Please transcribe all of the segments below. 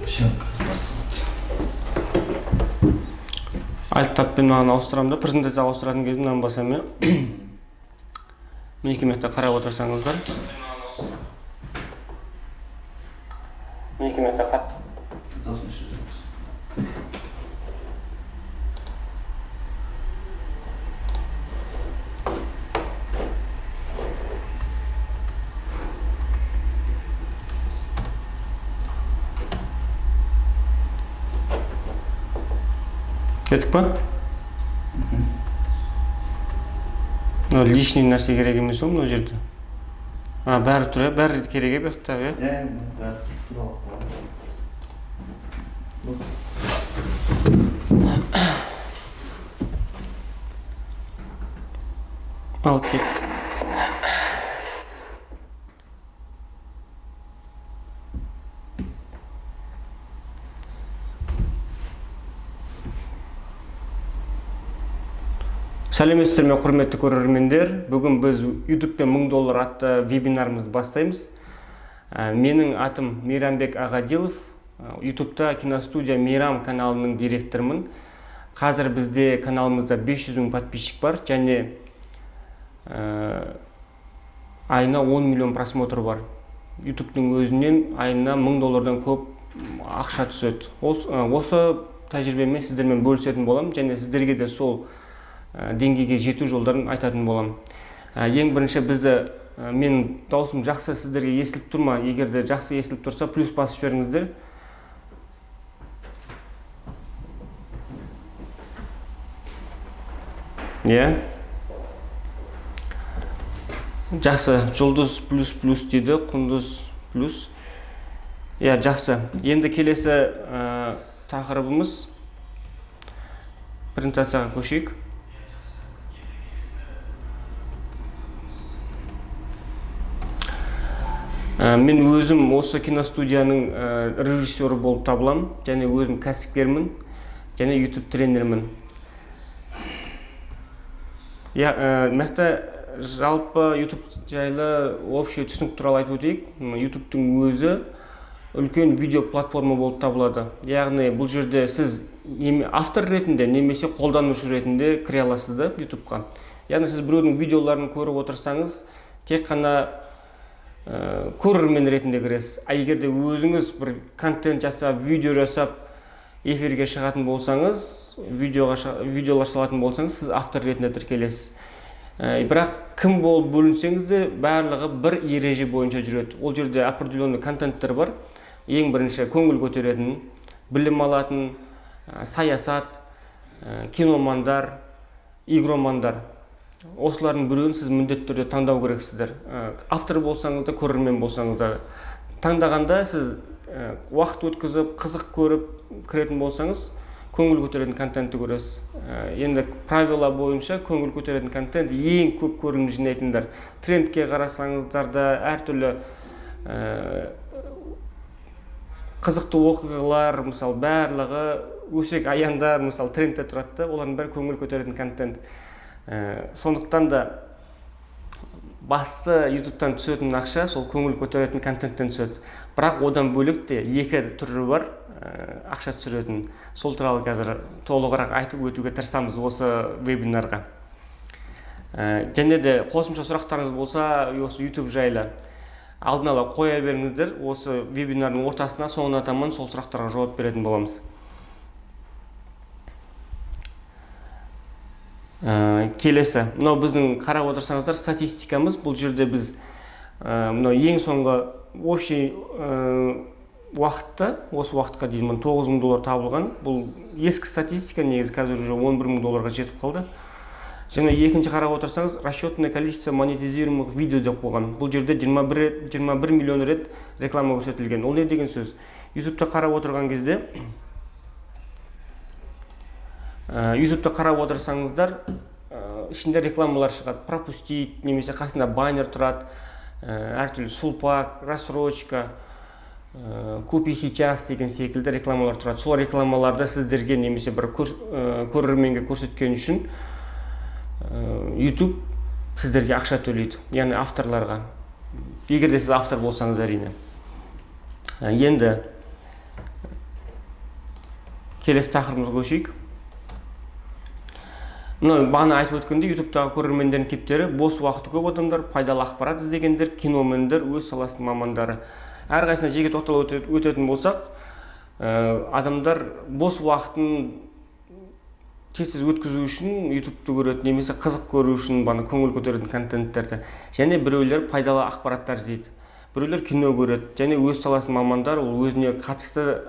Съемкасы басталады. Альт-таппен маған ауыстырамын да, презентация ауыстыратын кезде мынаны басамын, иә. Мінекей мына қарап отырсаңыздар. Мінекей мына қарап. Кеттік па? Лишний нәрсе керек емес ол мына жерде. Бәрі тұр, бәрі керек бияқта, иә? Бәрі тұр алып кет. Сәлеметсіздер ме, құрметті көрермендер. Бүгін біз Ютубпен $1000 атты вебинарымызды бастаймыз. Менің атым Мейрамбек Ағадилов. Ютубта киностудия Мейрам каналының директорымын. Қазір бізде каналымызда 500 000 подписчик бар, және айына 10 миллион просмотр бар. Ютубтың өзінен айына $1000 көп ақша түседі. Осы тәжірибемен сіздермен бөлісетін болам, және сіздерге де сол деңгейге жету жолдарын айтатын болам. Ең бірінші бізді, мен даусым жақсы сіздерге естіліп тұрма? Егер де жақсы естіліп тұрса, плюс басып жіберіңіздер. Иә. Жақсы, жұлдыз плюс дейді, құндыз плюс. Иә, жақсы. Енді келесі тақырыбымыз презентацияға көшейік. Мен өзім осы киностудияның режиссері болып табылам, және өзім кәсіпкермін, және YouTube тренермін. Мақта жалпы YouTube жайлы общий түсінік туралы айтып өтейік. YouTube'тың өзі үлкен видео платформа болып табылады. Яғни бұл жерде сіз автор ретінде немесе қолданушы ретінде кіре аласыз да YouTube'қа. Яғни сіз біреудің видеоларын көріп отырсаңыз, тек қана көрермен ретінде кіресіз. Егер де өзіңіз бір контент жасап, видео жасап, эфирге шығатын болсаңыз, видеолар салатын болсаңыз, сіз автор ретінде тіркелесіз. Бірақ кім болып бөлінсеңіз де, барлығы бір ереже бойынша жүреді. Ол жерде определенный контенттер бар. Ең бірінші көңіл көтеретін, білім алатын, саясат, киномандар, игромандар. Осылардың біреуін сіз міндетті түрде таңдау керексіздер. Автор болсаңыз да, көрермен болсаңыз да. Таңдағанда сіз уақыт өткізіп, қызық көріп кіретін болсаңыз, көңіл көтеретін контентті көресіз. Енді правила бойынша көңіл көтеретін контент ең көп көрілім жинайтындар. Трендке қарасаңыздар да, әртүрлі қызықты оқиғалар, мысалы, барлығы өсек аяндар, мысалы, трендте тұрады, олардың бәрі көңіл көтеретін контент. Сондықтан да басты ютубтан түсетін ақша сол көңіл көтеретін контенттен түседі. Бірақ одан бөлек те екі түрі бар ақша түсіретін. Сол туралы қазір толығырақ айтып өтуге тырысамыз осы вебинарға. Және де қосымша сұрақтарыңыз болса, осы YouTube жайлы алдын ала қоя беріңіздер. Осы вебинардың ортасына соңына таман сол сұрақтарға жауап беретін боламыз. Келесі, мынау біздің қарап отырсаңыздар статистикамыз. Бұл жерде біз мынау ең соңғы общий уақытта, осы уақытқа дейін $9000 табылған. Бұл ескі статистика, негізі қазір уже $11000 жетіп қалды. Және екінші қарап отырсаңыз, расчетное количество монетизируемых видео деп қойған. Бұл жерде 21 миллион рет реклама көрсетілген. Ол не деген сөз? YouTube'та қарап отырған кезде, YouTube'та қарап отырсаңыздар, ішінде рекламалар шығады. Пропустить, немесе қасында баннер тұрады, әртүрлі сулпак, рассрочка, купи сейчас деген секілді рекламалар тұрады. Сол рекламаларды сіздерге немесе бір көрерменге көрсеткен үшін YouTube сіздерге ақша төлейді, яғни авторларға. Егер де сіз автор болсаңыз әрине. Енді келесі тақырыбымызға көшейік. Мына бағана айтып өткендей, ютубтағы көрермендердің типтері: бос уақыты көп адамдар, пайдалы ақпарат іздегендер, киномендер, өз саласының мамандары. Әрқайсысына жеке тоқталып өтетін болсақ, адамдар бос уақытын тез өткізу үшін ютубты көреді, немесе қызық көру үшін, көңіл көтеретін контенттерді, және біреулер пайдалы ақпараттар іздейді. Біреулер кино көреді, және өз саласының мамандар ол өзіне қатысты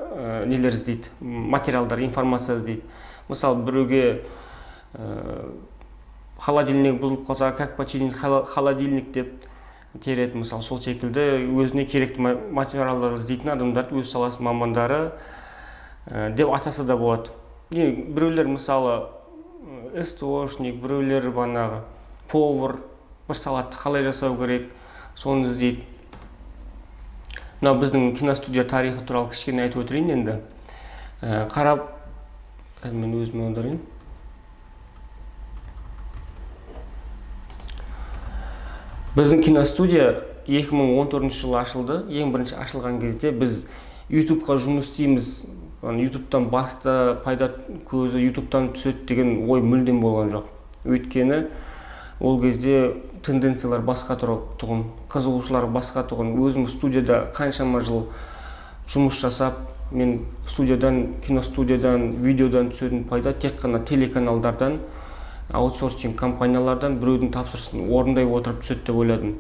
нелер іздейді, материалдар, информация іздейді. Мысалы, біреуге холодильник бұзылып қалса, как починить холодильник деп тереді. Мысалы, сол секілді өзіне керекті материалдар іздейтін адамдар өз саласының мамандары деп атаса да болады. Біреулер мысалы СТОшник, біреулер повар, бір салатты қалай жасау керек, соны іздейді. Мына біздің киностудия тарихы туралы кішкене айтып өтірейін енді. Қарап, мен өзіме аударайын. Біздің киностудия 2014 жылы ашылды. Ең бірінші ашылған кезде біз ютубқа жұмыс істейміз, ютубтан басты пайда көзі ютубтан түседі деген ой мүлдем болған жоқ. Өйткені ол кезде тенденциялар басқа тұғын, қызығушылар басқа тұғын. Өзім студияда қаншама жыл жұмыс жасап, мен киностудиядан, видеодан түсетін пайда тек қана телеканалдардан, аутсорсинг компаниялардан біреудің тапсырысын орындай отырып түседі деп ойладым.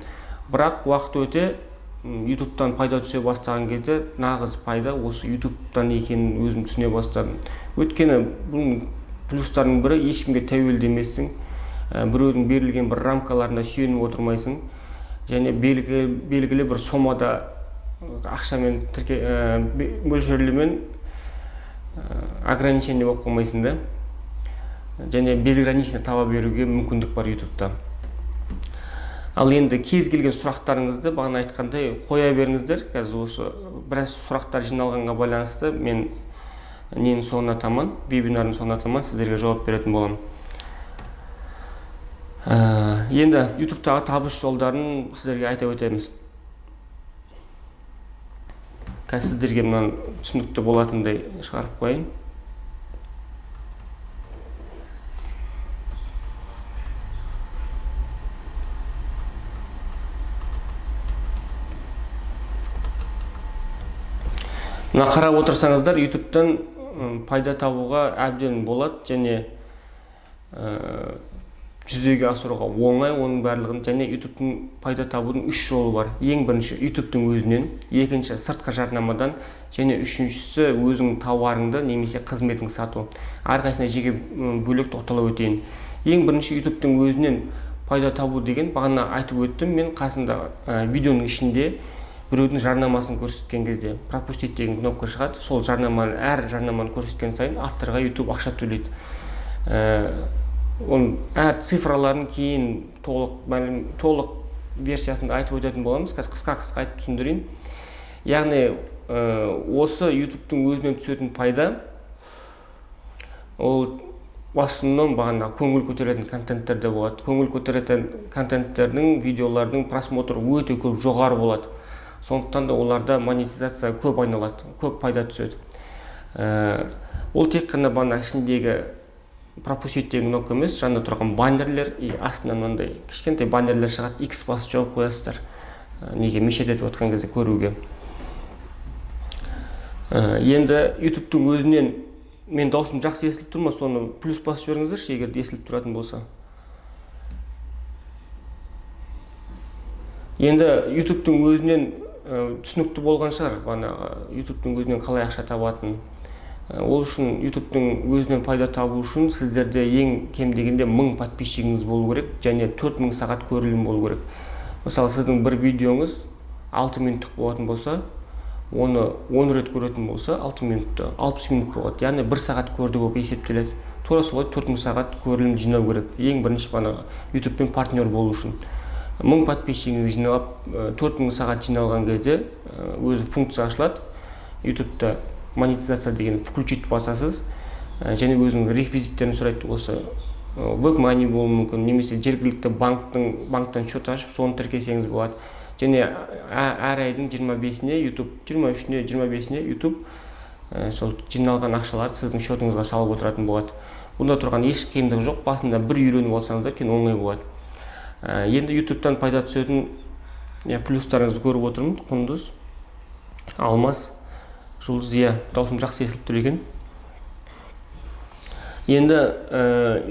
Бірақ уақыт өте ютубтан пайда түсе бастаған кезде нағыз пайда осы ютубтан екенін өзім түсіне бастадым. Өйткені бұның плюстарының бірі, ешкімге тәуелді емессің, біреудің берілген бір рамкаларына сүйеніп отырмайсың, және белгілі бір сомада ақшамен мөлшерлемен ограничение болып қалмайсың да, және безгранично таба беруге мүмкіндік бар ютубта. Ал енді кез келген сұрақтарыңызды бағана айтқандай қоя беріңіздер. Қазір осы біраз сұрақтар жиналғанға байланысты мен вебинардың соңына таман сіздерге жауап беретін боламын. Енді ютубтағы табыс жолдарын сіздерге айта өтеміз. Қазір сіздерге мынаны түсінікті болатындай шығарып қойайын. Мына қарап отырсаңыздар, ютубтан пайда табуға әбден болады, және жүзеге асыруға оңай оның барлығын. Және ютубтың пайда табудың 3 жолы бар. Ең бірінші ютубтың өзінен, екінші сыртқы жарнамадан, және үшіншісі өзің тауарыңды немесе қызметің сату. Әрқайсысына жеке бөлек тоқталып өтейін. Ең бірінші ютубтың өзінен пайда табу деген бағана айтып өттім. Мен қасында видеоның ішінде біреудің жарнамасын көрсеткен кезде пропустить деген кнопка шығады. Сол әр жарнаманы көрсеткен сайын авторға YouTube ақша төлейді. Әр цифраларын кейін толық версиясында айтып өтетін боламыз. Қазір қысқа айтып түсіндірейін. Яғни осы YouTube'тың өзінен түсетін пайда ол басынан бағана көңіл көтеретін контенттерде болады. Көңіл көтеретін контенттердің, видеолардың просмотры өте көп, жоғары болады. Сондықтан да оларда монетизация көп айналады, көп пайда түседі. Ол тек қана бағана ішіндегі пропустить деген кнопка емес, жанында тұрған баннерлер, астынан мынандай кішкентай баннерлер шығады, X басып жауып қоясыздар. Неге мешет етіп отқан кезде көруге. Енді ютубтың өзінен мен даусым жақсы естіліп тұрма, соны плюс басып жіберіңіздерші, егер естіліп тұратын болса. Енді ютубтың өзінен түсінікті болған шығар, ютубтың өзінен қалай ақша табатын. Ол үшін ютубтың өзінен пайда табу үшін сіздерде ең кем дегенде 1000 подписчигіңіз болу керек, және 4000 сағат көрілім болу керек. Мысалы, сіздің бір видеоңыз 6 минуттық болатын болса, оны 10 рет көретін болса, 6 минутта 60 минут болады. Яғни 1 сағат көрді болып есептеледі. Тура солай 4000 сағат көрілім жинау керек. Ең бірінші ютубпен партнер болу үшін. 1000 подписчигіңіз жиналып, 4000 сағат жиналған кезде өзі функция ашылады. ютубта монетизация деген включить басасыз, және өзінің реквизиттерін сұрайды. Осы веб-мани болуы мүмкін, немесе жергілікті банктан счет ашып, соны тіркесеңіз болады. Және әр айдың 25-іне YouTube, 23-іне, 25-іне YouTube сол жиналған ақшаларды сіздің счетыңызға салып отыратын болады. Бұнда тұрған еш қиындық жоқ. Басында бір үйреніп алсаңыздар кейін оңай болады. Енді ютубтан пайда түсетін плюстарыңызды көріп отырмын. Құндыз, Алмас, Жұлдыз, даусым жақсы естіліп тұр екен. Енді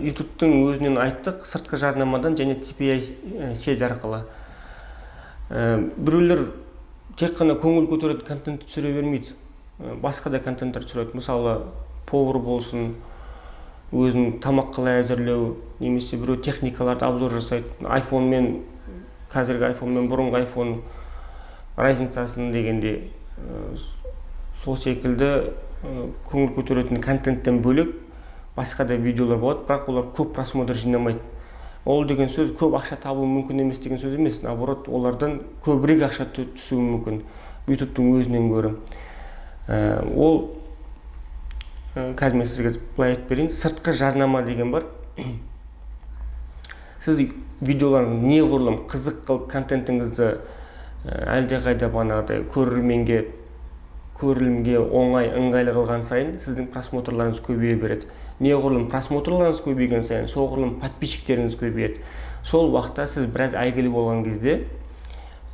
ютубтың өзінен айттық, сыртқы жарнамадан және TPI сет арқылы. Біреулер тек қана көңіл көтеретін контент түсіре бермейді. Басқа да контенттер түсіреді. Мысалы, повар болсын, өзінің тамақ қалай әзірлеу, немесе біреу техникаларды обзор жасайды. Айфонмен, қазіргі айфонмен бұрынғы айфон разницасын дегенде, сол секілді көңіл көтеретін контенттен бөлек басқа да видеолар болады, бірақ олар көп просмотр жинамайды. Ол деген сөз көп ақша табу мүмкін емес деген сөз емес. Наоборот, олардан көбірек ақша түсуі мүмкін ютубтың өзінен гөрі. Ол қазір мен сізге былай айтып берейін, сыртқы жарнама деген бар. Сіз видеоларыңыз неғұрлым қызық қылып контентіңізді әлдеқайда бағанағыдай көрілімге оңай, ыңғайлы қылған сайын сіздің просмотрларыңыз көбейе береді. Неғұрлым просмотрларыңыз көбейген сайын, соғұрлым подписчиктеріңіз көбейеді. Сол уақытта сіз біраз әйгілі болған кезде,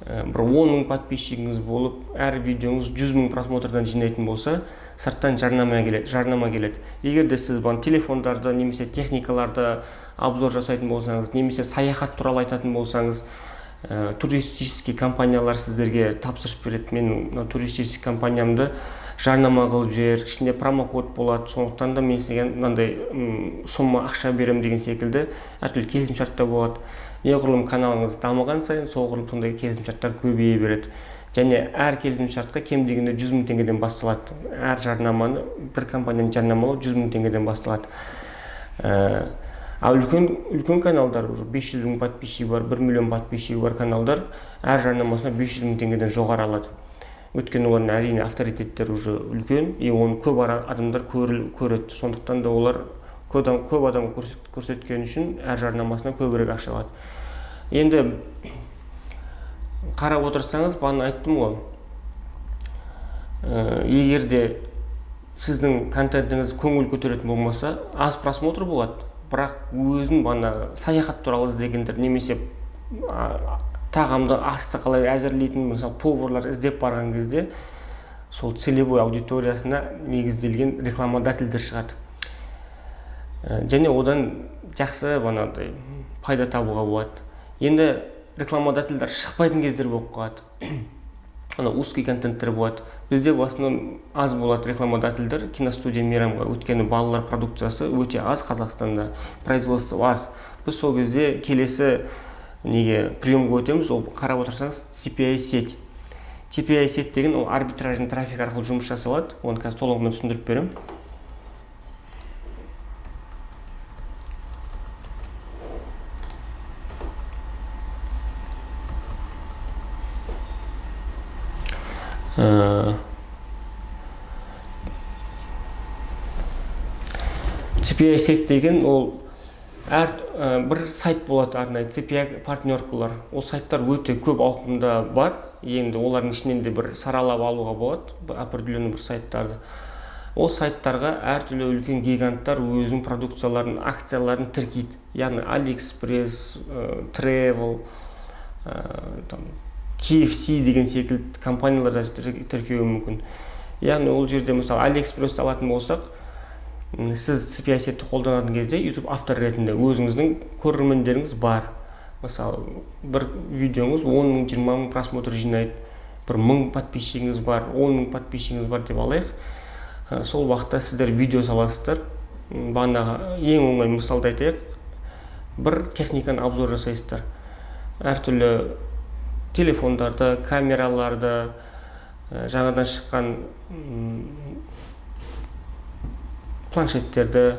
бір 10 мың подписчигіңіз болып, әр видеоңыз 100 мың просмотрдан жинайтын болса, сырттан жарнама келеді. Егер де сіз телефондарды, немесе техникаларды обзор жасайтын болсаңыз, немесе саяхат туралы айтатын болсаңыз, туристический компаниялар сіздерге тапсырыс береді. Мен туристический компаниямды жарнама қылып жібер, ішінде промокод болады, сондықтан да мен сізге мынандай сумма ақша берем деген секілді әртүрлі келісімшартта болады. Неғұрлым каналыңыз дамыған сайын, соғұрлым сондай келісімшарттар көбейе береді. Және әр келісімшартқа кем дегенде 100 мың теңгеден басталады. Әр жарнаманы, бір компанияны жарнамалау 100 мың теңгеден басталады. Ал үлкен каналдар, 500 мың подписчигі бар, 1 миллион подписчигі бар каналдар әр жарнамасына 500 мың теңгеден жоғары алады. Өйткені олардың әрине авторитеттер уже үлкен, и оны көп адамдар көреді. Сондықтан да олар көп адам көрсеткен үшін әр жарнамасына көбірек ақша алады. Енді қарап отырсаңыз, бағана айттым ғой, егер де сіздің контентіңіз көңіл көтеретін болмаса, аз просмотр болады, бірақ өзін саяхат туралы іздегендер, немесе тағамды асты қалай әзірлейтін, мысалы поварлар іздеп барған кезде, сол целевой аудиториясына негізделген рекламодательдер шығады. Және одан жақсы пайда табуға болады. Енді рекламодательдер шықпайтын кездер болып қалады. Узкий контенттер болады. Бізде в основном аз болады рекламодательдер киностудия мейрамға. Өйткені балалар продукциясы өте аз Қазақстанда, производство аз. Біз сол кезде келесі приемға өтеміз, ол қарап отырсаңыз TPI сет. TPI сет деген ол арбитражный трафик арқылы жұмыс жасалады. Оны қазір толығымен түсіндіріп берем. TPI сет деген ол бір сайт болады, арнайы TPI партнеркалар. Ол сайттар өте көп ауқымда бар. Енді олардың ішінен де бір саралап алуға болады, определенный бір сайттарды. Ол сайттарға әртүрлі үлкен гиганттар өзінің продукцияларын, акцияларын тіркейді. Яғни AliExpress, Travel, KFC деген секілді компанияларда тіркеуі мүмкін. Яғни ол жерде мысалы AliExpress'ті алатын болсақ, сіз TPI сетті қолданатын кезде YouTube автор ретінде өзіңіздің көрермендеріңіз бар. Мысалы, бір видеоңыз 10 мың, 20 мың просмотр жинайды, бір 1000 подписчигіңіз бар, 10 мың подписчигіңіз бар деп алайық. Сол уақытта сіздер видео саласыздар. Бағанағы ең оңай мысалды айтайық, бір техниканы обзор жасайсыздар. Әртүрлі телефондарды, камераларды, жаңадан шыққан планшеттерді,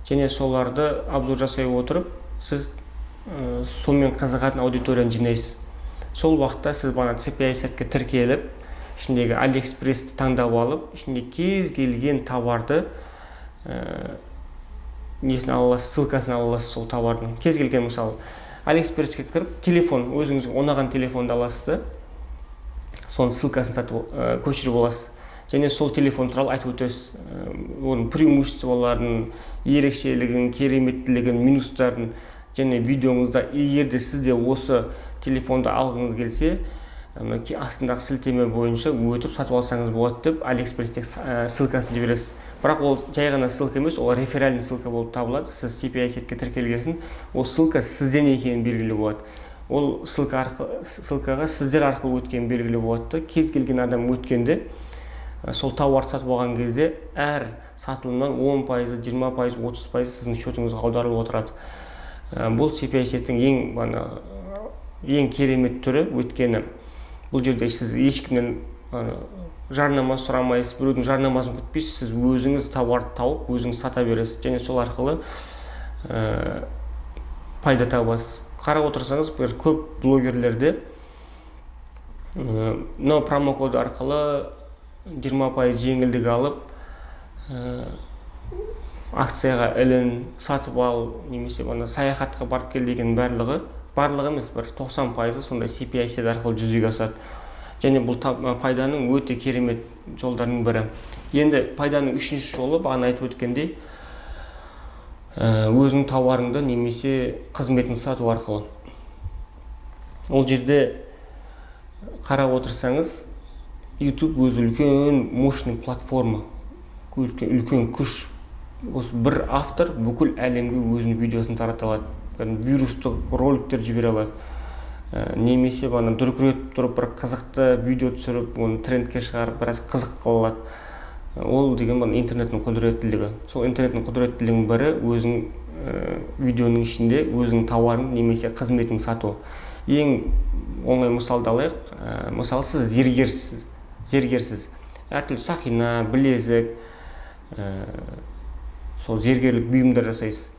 және соларды обзор жасай отырып, сіз сонымен қызығатын аудиторияны жинайсыз. Сол уақытта сіз TPI сетке тіркеліп, ішіндегі AliExpress'ті таңдап алып, ішінде кез келген товарды несін аласыз, ссылкасын аласыз сол товардың. Кез келген мысалы AliExpress'ке кіріп, телефон, өзіңізге ұнаған телефонды аласыз да, соның ссылкасын көшіріп аласыз. және сол телефон туралы айтып өтесіз. Оның преимуществоларын, ерекшелігін, кереметтілігін, минустарын, және видеоңызда егерде сізде осы телефонды алғыңыз келсе, астындағы сілтеме бойынша өтіп сатып алсаңыз болады деп Алиэкспресстен ссылкасын жібересіз. Бірақ ол жай ғана ссылка емес, ол реферальный ссылка болып табылады. Сіз CPI сетке тіркелгесін, ол ссылка сізден екені белгілі болады. Ол ссылкаға сіздер арқылы өткен белгілі болады. Кез келген адам өткенде сол тауарды сатып алған кезде әр сатылымнан 10%, 20%, 30% сіздің счетыңызға аударылып отырады. Бұл CPI сеттің ең керемет түрі, өткені бұл жерде сіз ешкімнен жарнама сұрамайсыз, біреудің жарнамасын күтпейсіз, сіз өзіңіз тауарды тауып, өзіңіз сата бересіз, және сол арқылы пайда табасыз. Қарап отырсаңыз, көп блогерлерде мынау промокод арқылы 20% жеңілдік алып, акцияға ілін, сатып ал, немесе саяхатқа барып кел деген барлығы емес, бір 90% сондай CPI сет арқылы жүзеге асады. Және бұл пайданың өте керемет жолдарының бірі. Енді пайданың үшінші жолы, бағана айтып өткендей, өзің тауарыңды немесе қызметін сату арқылы. Ол жерде қарап отырсаңыз, YouTube өзі үлкен мощный платформа, үлкен күш. Осы бір автор бүкіл әлемге өзінің видеосын тарата алады. Вирустық роликтер жібере алады. Немесе дүркіретіп тұрып бір қызықты видео түсіріп, оны трендке шығарып, біраз қызық қыла алады. Ол деген интернеттің құдіреттілігі. Сол интернеттің құдіреттілігінің бірі өзің видеоның ішінде өзің тауарын немесе қызметін сату. Ең оңай мысалды алайық. Мысалы, сіз зергерсіз. Әртүрлі сақина, білезік, сол зергерлік бұйымдар жасайсыз.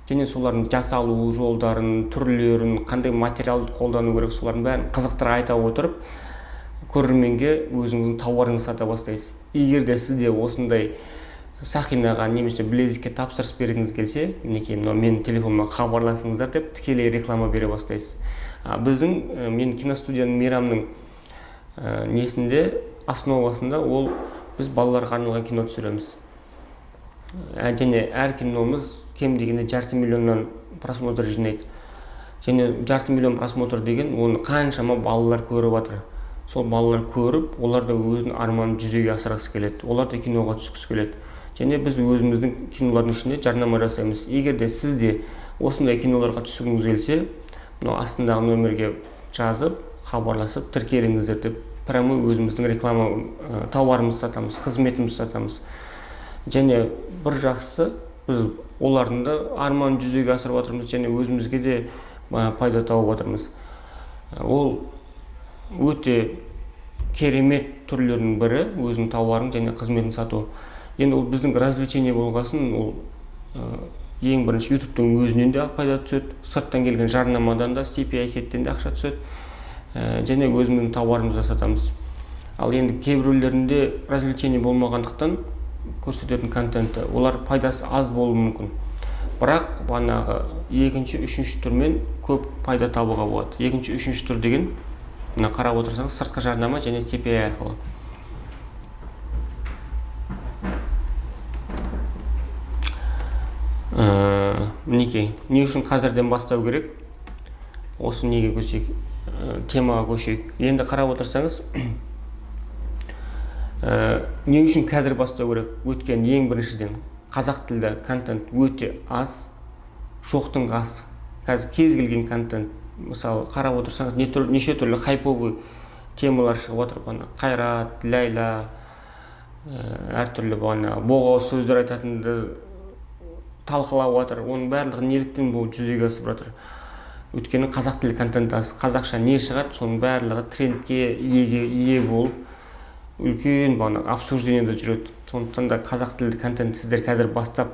Және солардың жасалу жолдарын, түрлерін, қандай материалды қолдану керек, солардың бәрін қызықтыра айта отырып, көрерменге өзіңіздің тауарыңызды сата бастайсыз. Егер де сізде осындай сақинаға немесе білезікке тапсырыс бергіңіз келсе, мінекей мен телефоныма хабарласыңыздар деп тікелей реклама бере бастайсыз. Мен киностудияның Мейрамның несінде, основасында ол біз балаларға арналған кино түсіреміз. Және әр киномыз кем дегенде 500 миллионнан просмотр жинайды. Және 500 миллион просмотр деген, оны қаншама балалар көріп жатыр. Сол балалар көріп, олар да өзінің арманын жүзеге асырғысы келеді. Олар да киноға түскісі келеді. Және біз өзіміздің кинолардың ішінде жарнама жасаймыз. Егер де сізде осындай киноларға түскіңіз келсе, мынау астындағы нөмерге жазып, хабарласып, тіркеліңіздер деп, прямо өзіміздің реклама тауарымызды сатамыз, қызметімізді сатамыз. Және бір жақсысы, біз олардың да арманын жүзеге асырып отырмыз, және өзімізге де пайда тауып отырмыз. Ол өте керемет түрлерінің бірі, өзінің тауарын және қызметін сату. Енді ол біздің развлечение болғасын, ол ең бірінші Ютубтың өзінен де пайда түседі, сырттан келген жарнамадан да, CPI сеттен де ақша түседі, және өзіміздің тауарымызды сатамыз. Ал енді кейбіреулерінде развлечение болмағандықтан көрсететін контенті, олар пайдасы аз болуы мүмкін. Бірақ екінші, үшінші түрмен көп пайда табуға болады. Екінші, үшінші түр деген, қарап отырсаңыз, сыртқы жарнама және CPI арқылы. Мінекей, не үшін қазірден бастау керек? Осы неге көшейік, темаға көшейік. Енді қарап отырсаңыз, не үшін қазір бастау керек? Өткен ең біріншіден қазақ тілді контент өте аз, жоқтың аз. Қазір кез келген контент, мысалы, қарап отырсаңыз, неше түрлі хайповый темалар шығып отыр. Қайрат, Ләйла, әртүрлі боғау сөздер айтатынды талқылап отыр. Оның барлығы неліктен бұл жүзеге асып жатыр? Өйткені қазақ тілі контент аз. Қазақша не шығады, соның барлығы трендке ие болып, үлкен обсуждениеде жүреді. Сондықтан да қазақ тілді контент сіздер қазір бастап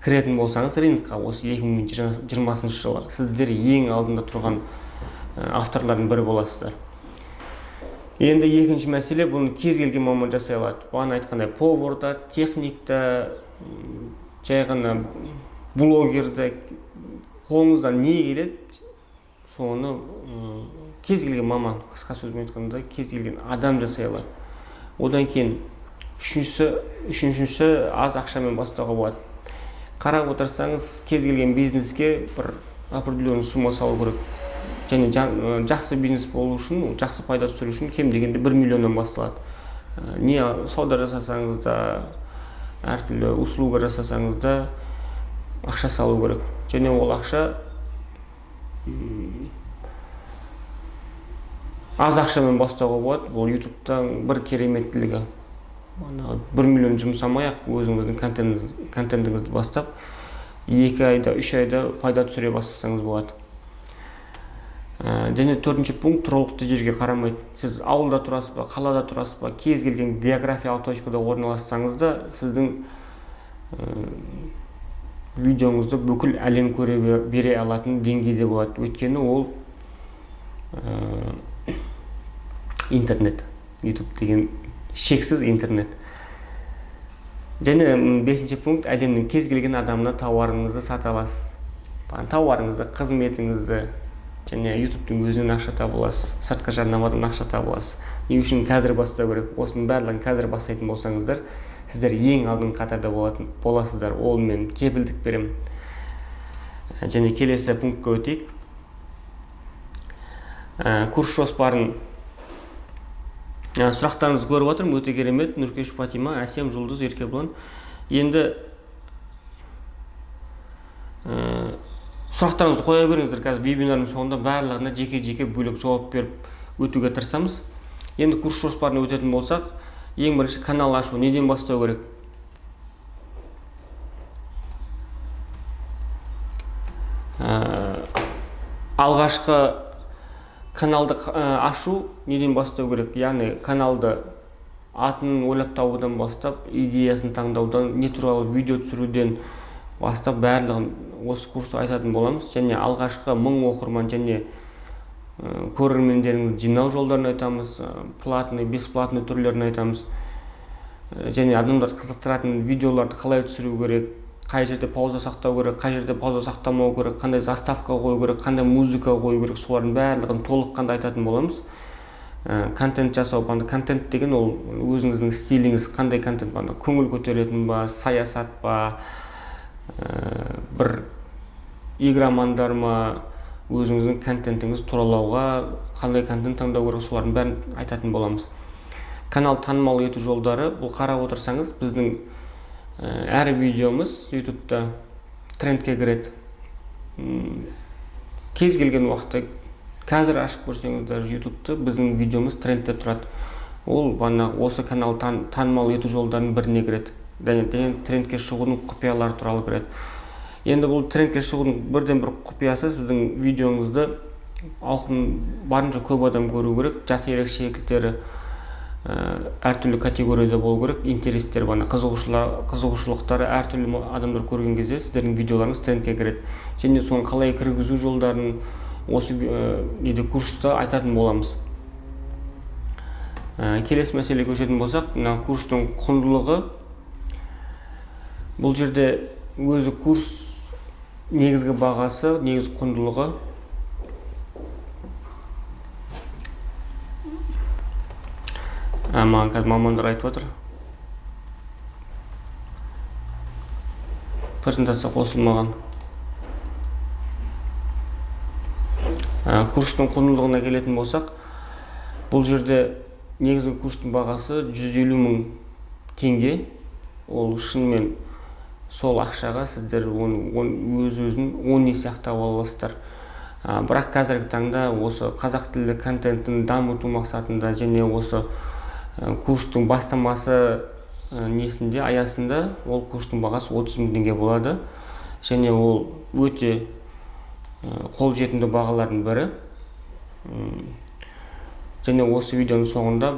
кіретін болсаңыз рынокқа, осы 2020 жылы сіздер ең алдында тұрған авторлардың бірі боласыздар. Енді екінші мәселе, бұны кез келген маман жасай алады. Бағана айтқандай, поварда, техникта, жай ғана блогерді, қолыңыздан не келеді, соны кез келген маман, қысқа сөзбен айтқанда, кез келген адам жасай алады. Одан кейін Үшіншісі аз ақшамен бастауға болады. Қарап отырсаңыз, кез келген бизнеске бір определенный сумма салу керек. Және жақсы бизнес болу үшін, жақсы пайда түсіру үшін кем дегенде 1 миллионнан басталады. Не сауда жасасаңыз да, әртүрлі услуга жасасаңыз да ақша салу керек. Және ол ақша аз ақшамен бастауға болады. Ол ютубтан бір кереметтілігі. 1 миллион жұмсамай-ақ өзіңіздің контентіңізді бастап, 2 айда, 3 айда пайда түсіре бастасаңыз болады. Және 4-ші пункт тұрғылықты жерге қарамайды. Сіз ауылда тұрасыз ба, қалада тұрасыз ба, кез келген географиялық точкада орналассаңыз да, сіздің видеоңызды бүкіл әлем көре бере алатын деңгейде болады. Өйткені ол интернет. YouTube деген шексіз интернет. Және 5-ші пункт, әлемнің кез келген адамына тауарыңызды сата аласыз. Тауарыңызды, қызметіңізді, және ютубтың өзінен ақша таба аласыз. Сыртқы жарнамадан ақша таба аласыз. Не үшін қазір бастау керек? Осының барлығын қазір бастайтын болсаңыздар, сіздер ең алдын қатарда боласыздар. Ол мен кепілдік берем. Және келесі пунктқа өтейік. Курс жоспарын сұрақтарыңызды көріп отырмын. Өте керемет. Нұркеш Фатима, Әсем, Жұлдыз, Еркебұлан. Енді сұрақтарыңызды қоя беріңіздер. Қазір вебинардың соңында барлығына жеке-жеке бөлек жауап беріп өтуге тырысамыз. Енді курс жоспарына өтетін болсақ, ең бірінші канал ашу неден бастау керек? Алғашқы каналды ашу неден бастау керек? Яғни каналды атын ойлап табудан бастап, идеясын таңдаудан, не туралы видео түсіруден бастап барлығын осы курста айтатын боламыз. Және алғашқы 1000 оқырман және көрермендеріңізді жинау жолдарын айтамыз, платный, бесплатный түрлерін айтамыз. Және адамдар қызықтыратын видеоларды қалай түсіру керек, қай жерде пауза сақтау керек, қай жерде пауза сақтамау керек, қандай заставка қою керек, қандай музыка қою керек, солардың барлығын толыққанды айтатын боламыз. Контент жасау, контент деген ол өзіңіздің стиліңіз, қандай контент, көңіл көтеретін ба, саясат па, бір игромандар ма, өзіңіздің контентіңіз туралауға қандай контент таңдау керек, солардың бәрін айтатын боламыз. Канал танымал ету жолдары, бұл қарап отырсаңыз, біздің әр видеомыз ютубта трендке кіреді. Кез келген уақытта, қазір ашып көрсеңіздер ютубты, біздің видеомыз трендте тұрады. Ол осы канал танымал ету жолдарының біріне кіреді. Және трендке шығудың құпиялары туралы кіреді. Енді бұл трендке шығудың бірден бір құпиясы, сіздің видеоңызды барынша көп адам көру керек, жас ерекшеліктері әртүрлі категорияда болу керек, интерестер, қызығушылықтары әртүрлі адамдар көрген кезде сіздердің видеоларыңыз трендке кіреді. Және соны қалай кіргізу жолдарын осы курста айтатын боламыз. Келесі мәселеге көшетін болсақ, курстың құндылығы. Бұл жерде өзі курс негізгі бағасы, негізгі құндылығы. Маған қазір мамандар айтып отыр. Презентация қосылмаған. Курстың құндылығына келетін болсақ, бұл жерде негізгі курстың бағасы 150 000 теңге. Ол шынымен сол ақшаға сіздер өз-өзін 10 есе ақтап аласыздар. Бірақ қазіргі таңда осы қазақ тілі контентін дамыту мақсатында және осы курстың бастамасы аясында ол курстың бағасы 30 000 теңге болады. Және ол өте қолжетімді бағалардың бірі. Және осы видеоның соңында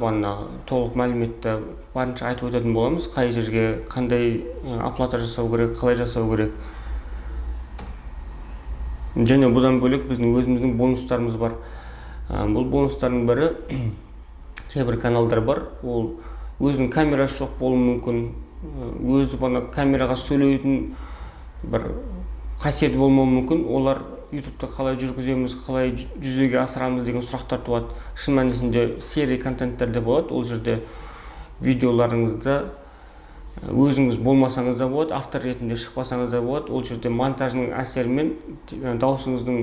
толық мәліметті барынша айтып өтетін боламыз. Қай жерге қандай оплата жасау керек, қалай жасау керек. Және бұдан бөлек біздің өзіміздің бонустарымыз бар. Бұл бонустардың бірі, кейбір каналдар бар, ол өзінің камерасы жоқ болуы мүмкін, өзі камераға сөйлейтін бір қасиеті болмауы мүмкін. Олар ютубта қалай жүргіземіз, қалай жүзеге асырамыз деген сұрақтар туады. Шын мәнісінде серия контенттерде болады. Ол жерде видеоларыңызды өзіңіз болмасаңыз да болады, автор ретінде шықпасаңыз да болады. Ол жерде монтажның әсерімен, даусыңыздың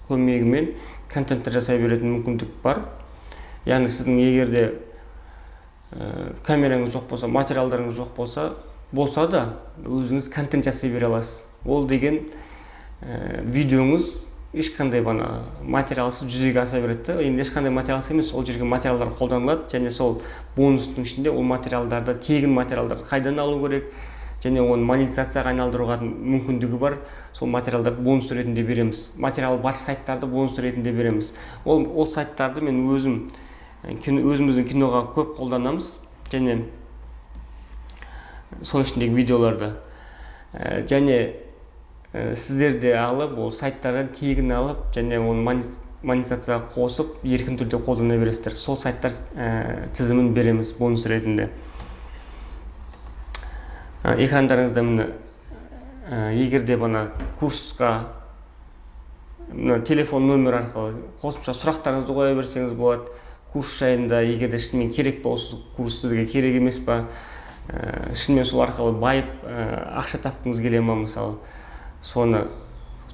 көмегімен контенттер жасай беретін мүмкіндік бар. Яғни сіздің егерде камераңыз жоқ болса, материалдарыңыз жоқ болса да өзіңіз контент жасай бере аласыз. Ол деген видеоңыз ешқандай материалсыз жүзеге аса береді. Енді ешқандай материалсыз емес, ол жерге материалдар қолданылады, және сол бонустың ішінде ол материалдарды, тегін материалдарды қайдан алу керек, және оны монетизацияға айналдыруға мүмкіндігі бар. Сол материалдарды бонус ретінде береміз. Материал бар сайттарды бонус ретінде береміз. Ол сайттарды мен өзіміздің киноға көп қолданамыз, және соның ішіндегі видеоларды. Және сіздерде алып, ол сайттардан тегін алып, және оны монетизацияға қосып, еркін түрде қолдана бересіздер. Сол сайттар тізімін береміз бонус ретінде. Экрандарыңызда міне, егерде курсқа телефон номер арқылы қосымша сұрақтарыңызды қоя берсеңіз болады. Курс жайында, егерде шынымен керек болса, курс сізге керек емес па, шынымен сол арқылы байып ақша тапқыңыз келе ма, мысалы, соны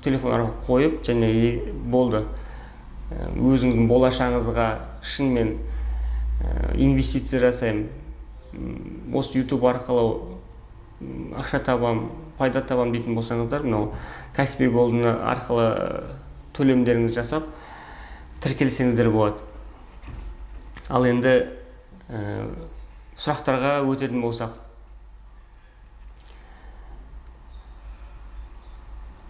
телефон арқылы қойып, және болды. Өзіңіздің болашағыңызға шынымен инвестиция жасаймын, осы YouTube арқылы ақша табам, пайда табам дейтін болсаңыздар, мынау Каспи Голд арқылы төлемдеріңізді жасап тіркелсеңіздер болады. Ал енді сұрақтарға өтетін болсақ,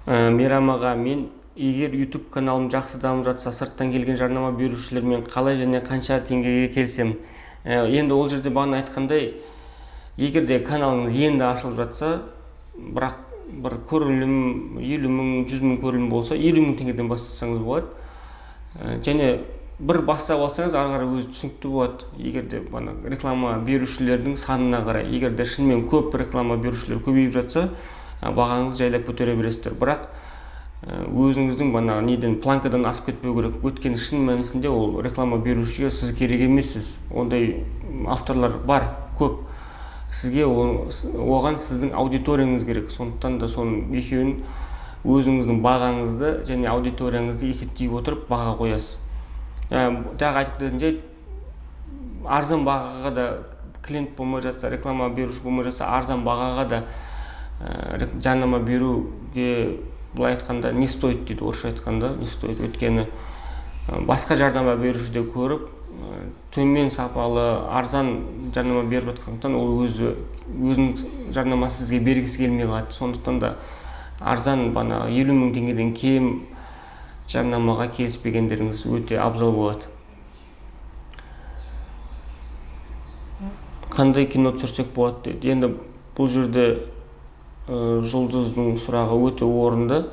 Мейрамаға, мен егер YouTube каналым жақсы дамып жатса, сырттан келген жарнама берушілермен қалай және қанша теңгеге келсем? Енді ол жерде бағана айтқандай, егерде каналыңыз енді ашылып жатса, бірақ бір көрілім 50 мың, 100 мың көрілім болса, 50 мың теңгеден бастасаңыз болады. Және бір бастап алсаңыз, ары қарай өзі түсінікті болады. Егерде реклама берушілердің санына қарай, егерде шынымен көп реклама берушілер көбейіп жатса, бағаңызды жайлап көтере бересіздер. Бірақ өзіңіздің неден планкадан асып кетпеу керек. Өйткені шын мәнісінде ол реклама берушіге сіз керек емессіз. Ондай авторлар бар, көп. Сізге оған сіздің аудиторияңыз керек. Сондықтан да соның екеуін өзіңіздің бағаңызды және аудиторияңызды есептей отырып баға қоясыз. Жаңа айтып кететін жайт, арзан бағаға да клиент болмай жатса, реклама беруші болмай жатса, арзан бағаға да жарнама беруге, былай айтқанда, не стоит дейді, орысша айтқанда, не стоит. Өйткені басқа жарнама берушіде көріп, төмен сапалы, арзан жарнама беріп жатқандықтан ол өзінің жарнамасы сізге бергісі келмей қалады. Сондықтан да арзан 50 мың теңгеден кем жарнамаға келіспегендеріңіз өте абзал болады. Қандай кино түсірсек болады дейді. Енді бұл жерде жұлдыздың сұрағы өте орынды.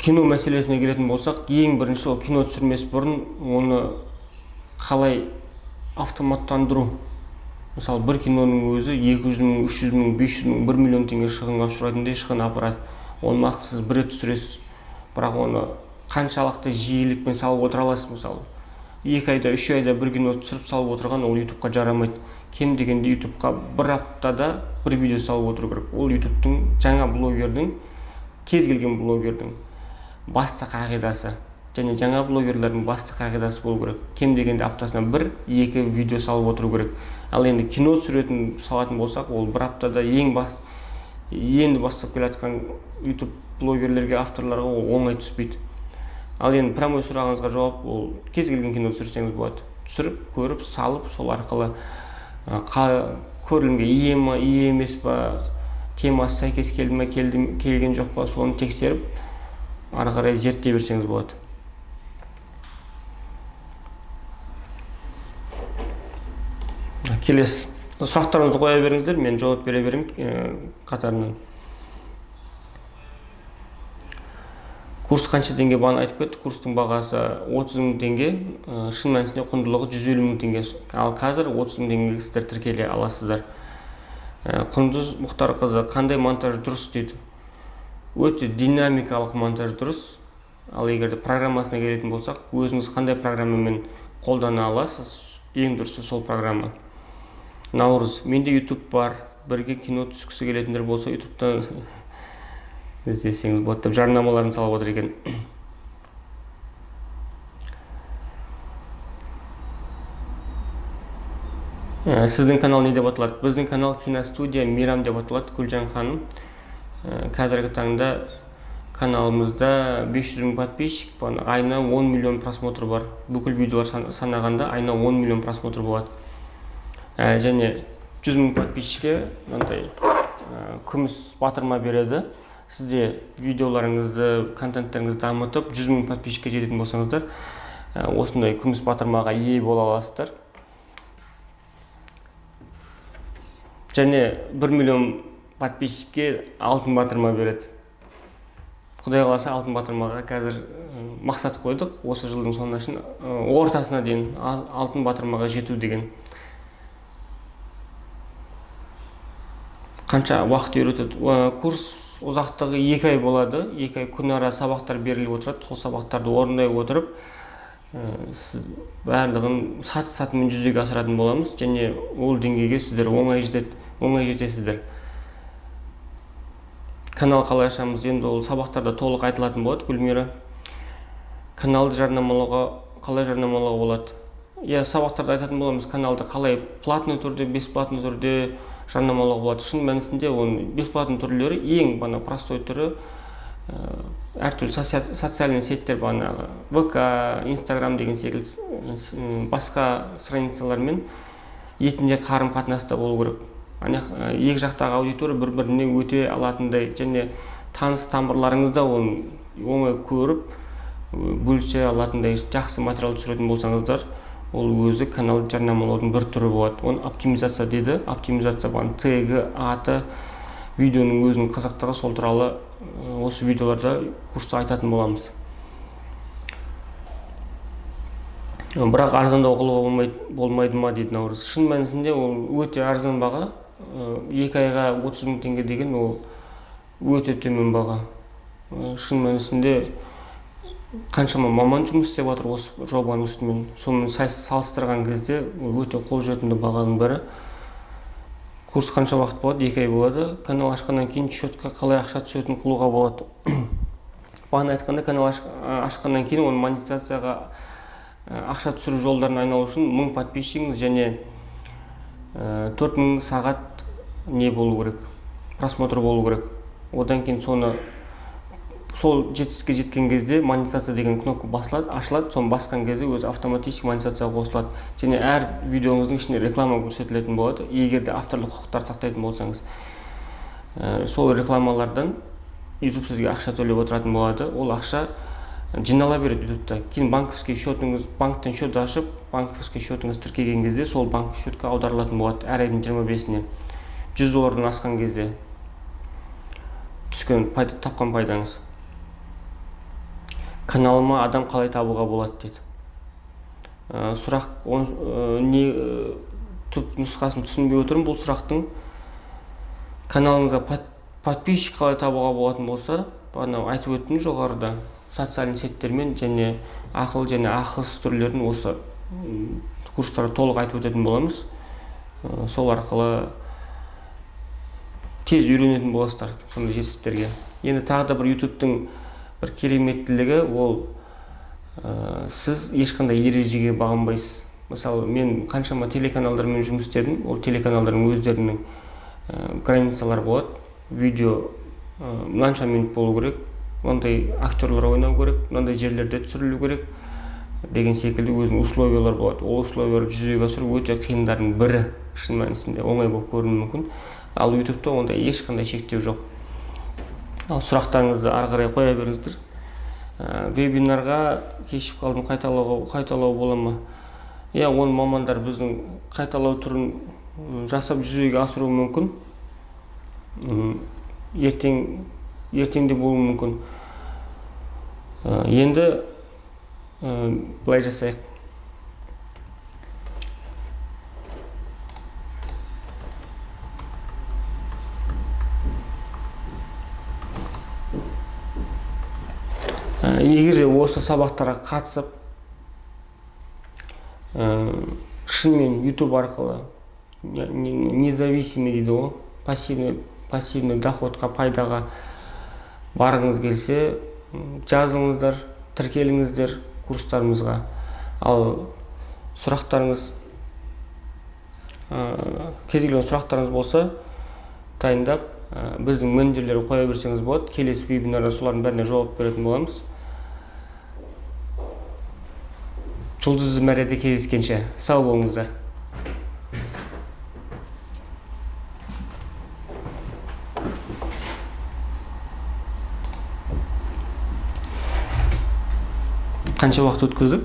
Кино мәселесіне келетін болсақ, ең бірінші ол кино түсірмес бұрын оны қалай автоматтандыру. Мысалы, бір киноның өзі 200 мың, 300 мың, 500 мың, 1 миллион теңге шығынға ұшырайтындай шығын апарады. Оны нақты сіз бір рет түсіресіз, бірақ оны қаншалықты жиілікпен салып отыра аласыз. Мысалы, 2 айда, 3 айда бір кино түсіріп салып отырған ол ютубқа жарамайды. Кем дегенде ютубқа бір аптада бір видео салып отыру керек. Ол ютубтың жаңа блогердің, кез келген блогердің басты қағидасы, және жаңа блогерлердің басты қағидасы болу керек. Кем дегенде аптасына 1-2 видео салып отыру керек. Ал енді кино түсіретін салатын болсақ, ол бір аптада енді бастап келе жатқан YouTube блогерлерге, авторларға ол оңай түспейді. Ал енді прямой сұрағыңызға жауап, ол кез келген кино түсірсеңіз болады. Түсіріп, көріп, салып, сол арқылы көрілімге ие ме, ие емес па, темасы сәйкес келді ме, келген жоқ па, соны тексеріп, ары қарай зерттей берсеңіз болады. Келесі сұрақтарыңызды қоя беріңіздер, мен жауап бере берем қатарынан. Курс қанша теңге бағана айтып кетті. Курстың бағасы 30 мың теңге, шын мәнісінде құндылығы 150 мың теңге. Ал қазір 30 мың теңгеге сіздер тіркеле аласыздар. Құндыз Мұхтарқызы, қандай монтаж дұрыс дейді. Өте динамикалық монтаж дұрыс. Ал егерде программасына келетін болсақ, өзіңіз қандай программамен қолдана аласыз, ең дұрысы сол программа. Наурыз, менде YouTube бар, бірге кино түскісі келетіндер болса ютубтан іздесеңіз болады деп жарнамаларын салып отыр екен. Сіздің канал не деп аталады? Біздің канал киностудия Мейрам деп аталады. Гүлжан ханым. Қазіргі таңда каналымызда 500 мың подписчик, айына 10 миллион просмотр бар. Бүкіл видеолар санағанда айына 10 миллион просмотр болады. Және 100 мың подписчикке күміс батырма береді. Сізде видеоларыңызды, контенттеріңізді дамытып, 100 мың подписчикке жететін болсаңыздар, осындай күміс батырмаға ие бола аласыздар. Және 1 миллион подписчикке алтын батырма береді. Құдай қаласа алтын батырмаға қазір мақсат қойдық. Осы жылдың соңына шейін ортасына дейін алтын батырмаға жету деген. Қанша уақыт үйретеді? Курс ұзақтығы 2 ай болады. 2 ай күн ара сабақтар беріліп отырады. Сол сабақтарды орындай отырып, барлығын саты-сатымен жүзеге асыратын боламыз. Және ол деңгейге сіздер оңай жетесіздер. Канал қалай ашамыз? Енді ол сабақтарда толық айтылатын болады. Гүлмира, каналды қалай жарнамалауға болады? Сабақтарда айтатын боламыз, каналды қалай платный түрде, бесплатный түрде жарнамалауға болады. Шын мәнісінде оның бесплатный түрлері ең простой түрі әртүрлі социальный сеттер, ВК, Инстаграм деген секілді басқа страницалармен етінде қарым-қатынаста болу керек. Екі жақтағы аудитория бір-біріне өте алатындай, және таныс тамырларыңызда оны оңай көріп, бөлісе алатындай жақсы материал түсіретін болсаңыздар, ол өзі канал жарнамалаудың бір түрі болады. Оны оптимизация дейді. Оптимизация тегі, аты, видеоның өзінің қызықтығы, сол туралы осы видеоларда курста айтатын боламыз. Бірақ арзандау қылуға болмайды ма дейді Наурыз. Шын мәнісінде ол өте арзан баға. 2 айға 30 мың теңге деген ол өте төмен баға. Шын мәнісінде қаншама маман жұмыс істеп жатыр осы жобаның үстімен. Сонымен салыстырған кезде өте қолжетімді бағаның бірі. Курс қанша уақыт болады? 2 ай болады. Канал ашқаннан кейін счетқа қалай ақша түсетін қылуға болады. Бағана айтқанда, канал ашқаннан кейін оның монетизацияға ақша түсіру жолдарын айналу үшін 1000 подписчигіңіз және 4000 сағат не болу керек? Просмотр болу керек. Одан кейін сол жетістікке жеткен кезде монетизация деген кнопка басылады, ашылады. Соны басқан кезде өзі автоматически монетизацияға қосылады. Және әр видеоңыздың ішіне реклама көрсетілетін болады. Егер де авторлық құқықтарды сақтайтын болсаңыз, сол рекламалардан YouTube сізге ақша төлеп отыратын болады. Ол ақша жинала береді ютубта. Кейін банковский счетыңыз, банктен счет ашып, банковский счетыңыз тіркеген кезде сол банк счетқа аударылатын болады. Әр айдың 25-іне $100 асқан кезде түскен тапқан пайдаңыз. Каналыма адам қалай табуға болады дейді. Сұрақ түп нұсқасын түсінбей отырмын бұл сұрақтың. Каналыңызға подписчик қалай табуға болатын болса, айтып өттім жоғарыда. Социальный сеттермен және ақылсыз түрлерін осы курстарда толық айтып өтетін боламыз. Сол арқылы тез үйренетін боласыздар сондай жетістіктерге. Енді тағы да бір ютубтың бір кереметтілігі ол сіз ешқандай ережеге бағынбайсыз. Мысалы, мен қаншама телеканалдармен жұмыс істедім. Ол телеканалдардың өздерінің границалары болады. Видео мынанша минут болу керек, мынандай актерлар ойнау керек, мынандай жерлерде түсірілу керек деген секілді өзінің условиялар болады. Ол условияларды жүзеге асыру өте қиындардың бірі. Шын мәнісінде оңай болып көрінуі мүмкін. Ал ютубта ондай ешқандай шектеу жоқ. Ал сұрақтарыңызды ары қарай қоя беріңіздер. Вебинарға кешіп қалдым, қайталау бола ма? Оны мамандар біздің қайталау түрін жасап жүзеге асыруы мүмкін. Ертеңде болуы мүмкін. Енді былай жасайық. Егер осы сабақтарға қатысып шынымен YouTube арқылы независимый дейді ғой, пассивный доходқа, пайдаға барғыңыз келсе, жазылыңыздар, тіркеліңіздер курстарымызға. Ал сұрақтарыңыз, кез келген сұрақтарыңыз болса, дайындап, біздің менеджерлерге қоя берсеңіз болады. Келесі вебинарда солардың бәріне жауап беретін боламыз. Жұлдызды мәреде кездескенше сау болыңыздар. Қанша уақыт өткіздік?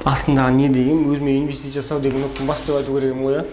Астындағы не деген, өзіме инвестиция жасау деген ұқтым, бас деп айту керек ғой,